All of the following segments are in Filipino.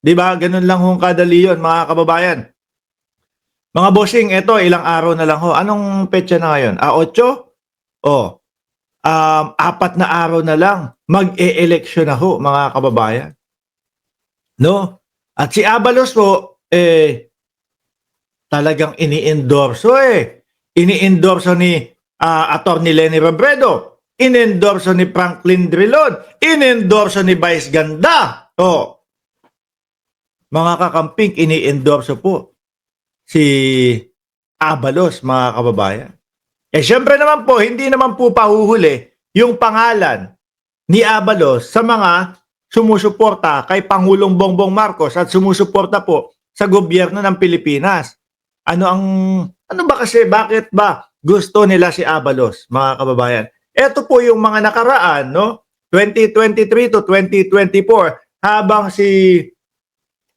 'Di ba? Ganun lang hong kadali yun, mga kababayan. Mga bossing, eto ilang araw na lang ho. Anong petsa na ngayon? 8? Oh, 4 na araw na lang mag-e-eleksyon na ho, mga kababayan, 'no? At si Abalos po, talagang ini-endorso, Ini-endorso ni, Attorney Leni Robredo, in-endorso ni Franklin Drilon, in-endorso ni Vice Ganda. Oh, mga kakamping, ini-endorso po si Abalos, mga kababayan. Siyempre naman po, hindi naman po pahuhuli yung pangalan ni Abalos sa mga sumusuporta kay Pangulong Bongbong Marcos at sumusuporta po sa gobyerno ng Pilipinas. Ano ba kasi, bakit ba gusto nila si Abalos, mga kababayan? Ito po yung mga nakaraan, no? 2023 to 2024, habang si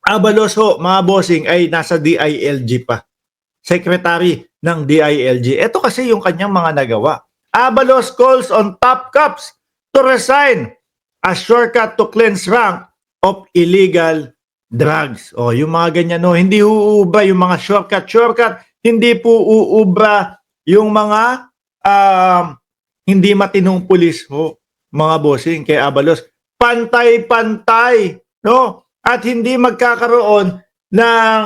Abalos ho, mga bossing, ay nasa DILG pa. Secretary ng DILG. Ito kasi yung kanyang mga nagawa. Abalos calls on top cops to resign as shortcut to cleanse rank of illegal drugs. O, yung mga ganyan, no? Hindi uubra yung mga shortcut. Hindi po uubra yung mga hindi matinong pulis ho, mga bossing, kay Abalos. Pantay-pantay, no? At hindi magkakaroon ng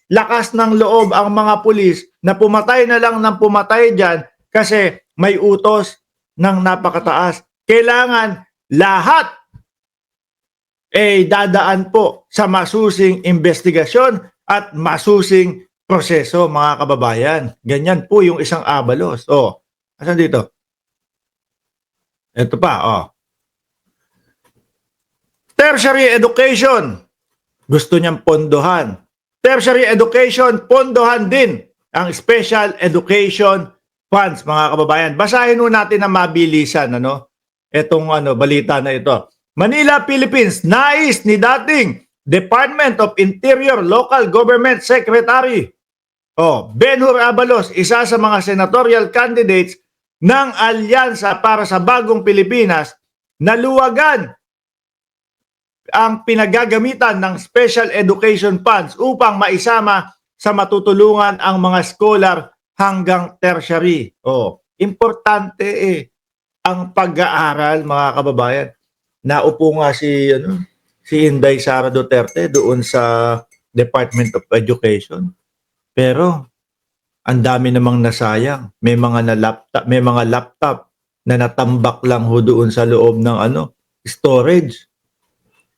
lakas ng loob ang mga pulis na pumatay na lang ng pumatay dyan kasi may utos ng napakataas. Kailangan lahat dadaan po sa masusing investigasyon at masusing proseso, mga kababayan. Ganyan po yung isang Abalos. Asan dito? Ito pa, tertiary education. Gusto niyang pondohan. Tertiary education, pondohan din ang special education funds, mga kababayan. Basahin ho natin na mabilisan, itong balita na ito. Manila, Philippines, nais ni dating Department of Interior Local Government Secretary Ben-Hur Abalos, isa sa mga senatorial candidates ng Alyansa para sa Bagong Pilipinas, na luwagan ang pinagagamitan ng special education funds upang maisama sa matutulungan ang mga scholar hanggang tertiary. Importante ang pag-aaral, mga kababayan. Naupo nga si Inday Sara Duterte doon sa Department of Education. Pero ang dami namang nasayang. May mga laptop na natambak lang ho doon sa loob ng storage.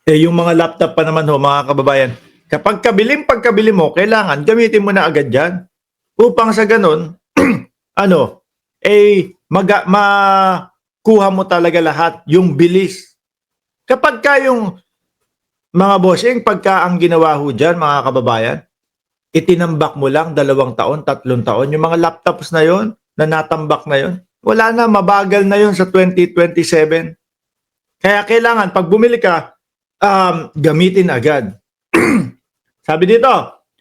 Yung mga laptop pa naman ho, mga kababayan, kapag pagkabili mo, kailangan gamitin mo na agad yan upang sa ganun, makuha mo talaga lahat yung bilis. Kapag yung mga bossing, pagka ang ginawa ho dyan, mga kababayan, itinambak mo lang 2 taon, 3 taon, yung mga laptops na yon na natambak na yon, wala na, mabagal na yon sa 2027. Kaya kailangan, pag bumili ka, gamitin agad. Sabi dito,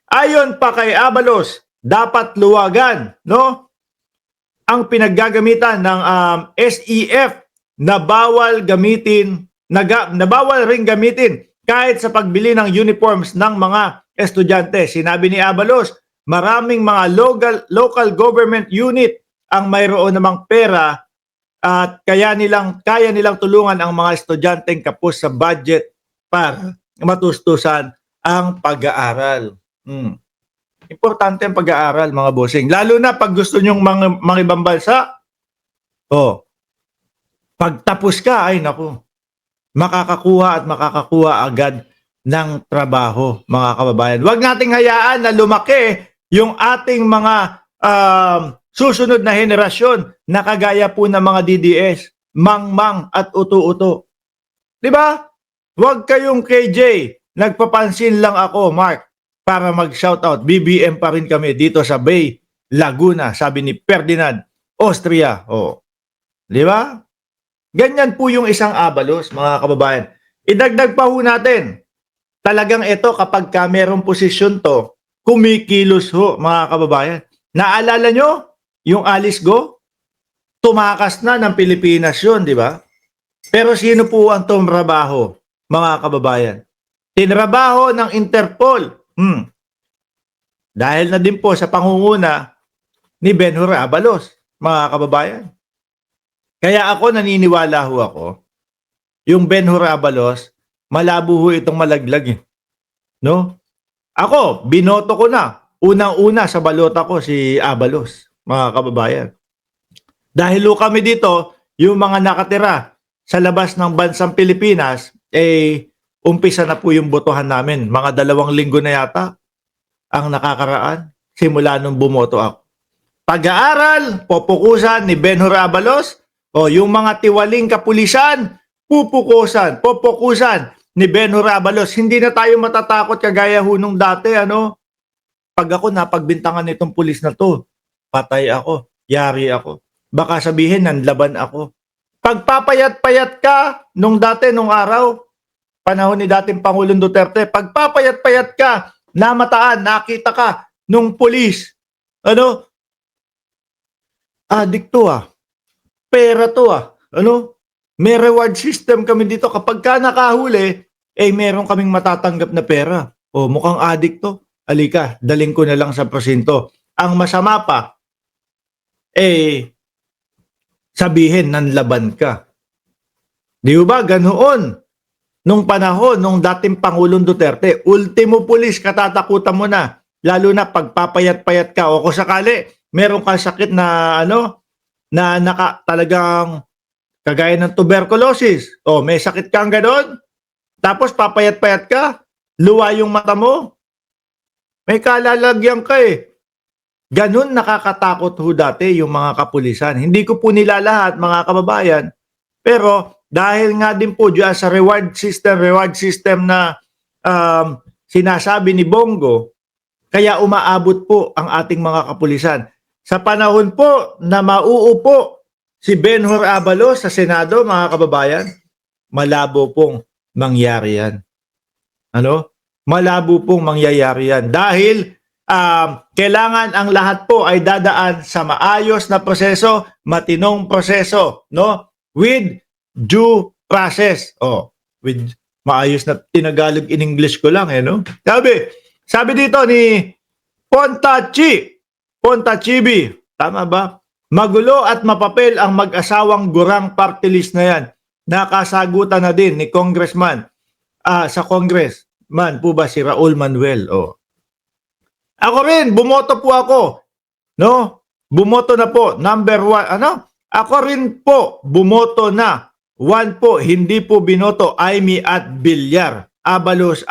ayon pa kay Abalos, dapat luwagan, ang pinaggagamitan ng SEF na bawal gamitin, na bawal ring gamitin kahit sa pagbili ng uniforms ng mga estudyante. Sinabi ni Abalos, maraming mga local government unit ang mayroon namang pera at kaya nilang tulungan ang mga estudyanteng kapos sa budget para matustusan ang pag-aaral. Importante ang pag-aaral, mga bossing. Lalo na pag gusto nyong mga ibang bansa, pagtapos ka, ay naku, makakakuha agad ng trabaho, mga kababayan. Huwag nating hayaan na lumaki yung ating mga susunod na henerasyon na kagaya po ng mga DDS, mangmang at uto-uto. Diba? Huwag kayong KJ, nagpapansin lang ako, Mark, para mag-shoutout. BBM pa rin kami dito sa Bay, Laguna, sabi ni Ferdinand, Austria. Diba? Ganyan po yung isang Abalos, mga kababayan. Idagdag pa ho natin, talagang ito kapag merong posisyon to, kumikilos ho, mga kababayan. Naalala nyo yung Alice Go? Tumakas na ng Pilipinas yun, di ba? Pero sino po ang tumrabaho, mga kababayan? tinrabaho ng Interpol. Dahil na din po sa pangunguna ni Benhur Abalos, mga kababayan. Kaya ako naniniwala ho ako, yung Benhur Abalos, malabo ho itong malaglag. No? Ako, binoto ko na. Unang-una sa balota ko si Abalos, mga kababayan. Dahil ho kami dito, yung mga nakatira sa labas ng bansang Pilipinas, umpisa na po yung botohan namin. Mga 2 linggo na yata ang nakakaraan simula nung bumoto ako. Pag-aaral, popukusan ni Benhur Abalos, o yung mga tiwaling kapulisan, popukusan ni Benhur Abalos. Hindi na tayo matatakot kagaya ho nung dati, ano? Pag ako napagbintangan nitong pulis na to, patay ako, yari ako. Baka sabihin, nanlaban ako. Pagpapayat-payat ka, nung araw, panahon ni dating Pangulong Duterte, pagpapayat-payat ka, namataan, nakita ka, nung pulis, ano? Adik to pera to ano? May reward system kami dito. Kapag ka nakahuli, meron kaming matatanggap na pera. O, mukhang adik to. Alika, daling ko na lang sa presinto. Ang masama pa, sabihin, nanlaban ka. Di ba? Ganoon. Nung panahon, nung dating Pangulong Duterte, ultimo pulis, katatakutan mo na. Lalo na pagpapayat-payat ka. O kung sakali, meron kang sakit na, na talagang kagaya ng tuberculosis. O, may sakit kang ganoon. Tapos papayat-payat ka. Luwa yung mata mo. May kalalagyan ka Ganun nakakatakot ho dati yung mga kapulisan. Hindi ko po nila lahat, mga kababayan. Pero dahil nga din po dyan sa reward system na sinasabi ni Bongo, kaya umaabot po ang ating mga kapulisan. Sa panahon po na mauupo si Benhur Abalos sa Senado, mga kababayan, malabo pong mangyari yan. Ano? Malabo pong mangyayari yan. Dahil kailangan ang lahat po ay dadaan sa maayos na proseso, matinong proseso, no? With due process. With maayos na tinagalog in English ko lang, no? Sabi dito ni Pontachibi, tama ba? Magulo at mapapel ang mag-asawang gurang party list na yan. Nakasagutan na din ni Congressman sa Congress. Man po ba si Raul Manuel? Ako rin, bumoto po ako. No? Bumoto na po. Number 1, Ako rin po, bumoto na. 1 po, hindi po binoto, Aimee at Villar. Abalos.